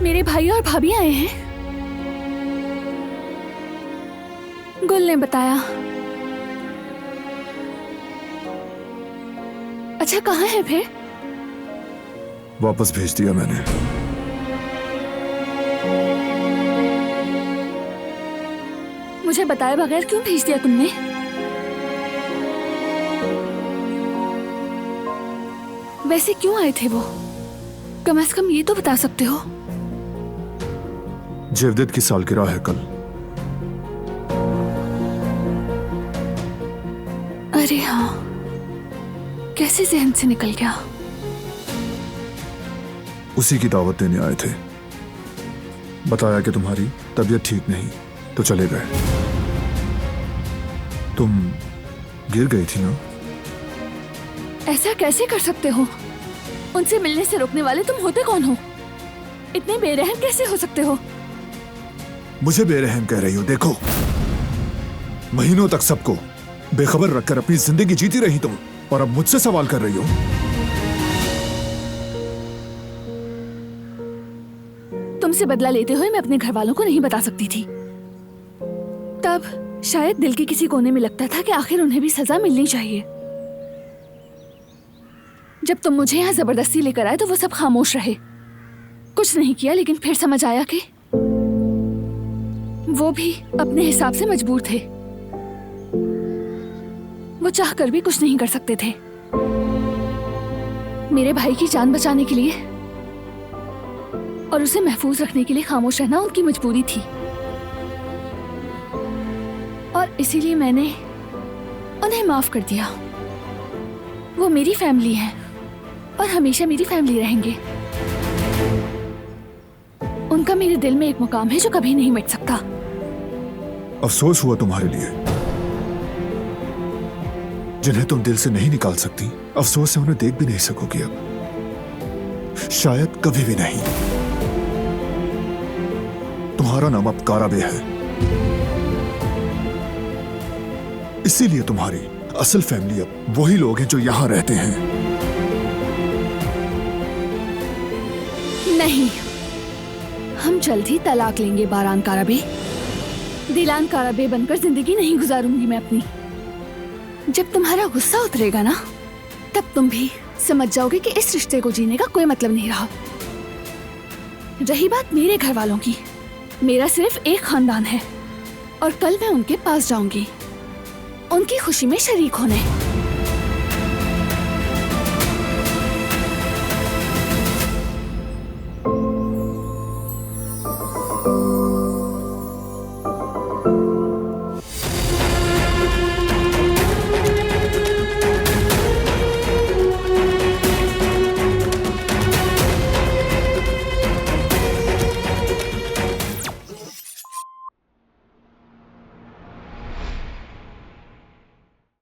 मेरे भाई और भाभी आए हैं। गुल ने बताया। अच्छा, कहाँ है फिर? वापस भेज दिया मैंने। मुझे बताए बगैर क्यों भेज दिया तुमने? वैसे क्यों आए थे वो? कम से कम ये तो बता सकते हो। जेवदत की सालगिरह है कल। अरे हाँ, कैसे जहन से निकल गया। उसी की दावत देने आए थे। बताया कि तुम्हारी तबीयत ठीक नहीं, तो चले गए। तुम गिर गई थी ना? ऐसा कैसे कर सकते हो? उनसे मिलने से रोकने वाले तुम होते कौन हो? इतने बेरहम कैसे हो सकते हो? मुझे बेरहम कह रही हो? देखो, महीनों तक सबको बेखबर रखकर अपनी जिंदगी जीती रही तुम, और अब मुझसे सवाल कर रही हो। तुमसे बदला लेते हुए मैं अपने घर वालों को नहीं बता सकती थी। तब शायद दिल के किसी कोने में लगता था कि आखिर उन्हें भी सजा मिलनी चाहिए। जब तुम मुझे यहाँ जबरदस्ती लेकर आए तो वो सब खामोश रहे, कुछ नहीं किया। लेकिन फिर समझ आया कि वो भी अपने हिसाब से मजबूर थे। वो चाहकर भी कुछ नहीं कर सकते थे। मेरे भाई की जान बचाने के लिए और उसे महफूज रखने के लिए खामोश रहना उनकी मजबूरी थी। और इसीलिए मैंने उन्हें माफ कर दिया। वो मेरी फैमिली है और हमेशा मेरी फैमिली रहेंगे। उनका मेरे दिल में एक मुकाम है जो कभी नहीं मिट सकता। अफसोस हुआ तुम्हारे लिए। जिन्हें तुम दिल से नहीं निकाल सकती, अफसोस से उन्हें देख भी नहीं सकोगी अब। शायद कभी भी नहीं। तुम्हारा नाम अब काराबे है, इसीलिए तुम्हारी असल फैमिली अब वही लोग हैं जो यहां रहते हैं। नहीं, हम जल्द ही तलाक लेंगे बारान काराबे। दिलान काराबे बनकर जिंदगी नहीं गुजारूंगी मैं अपनी। जब तुम्हारा गुस्सा उतरेगा ना, तब तुम भी समझ जाओगे कि इस रिश्ते को जीने का कोई मतलब नहीं रहा। रही बात मेरे घर वालों की, मेरा सिर्फ एक खानदान है और कल मैं उनके पास जाऊंगी उनकी खुशी में शरीक होने।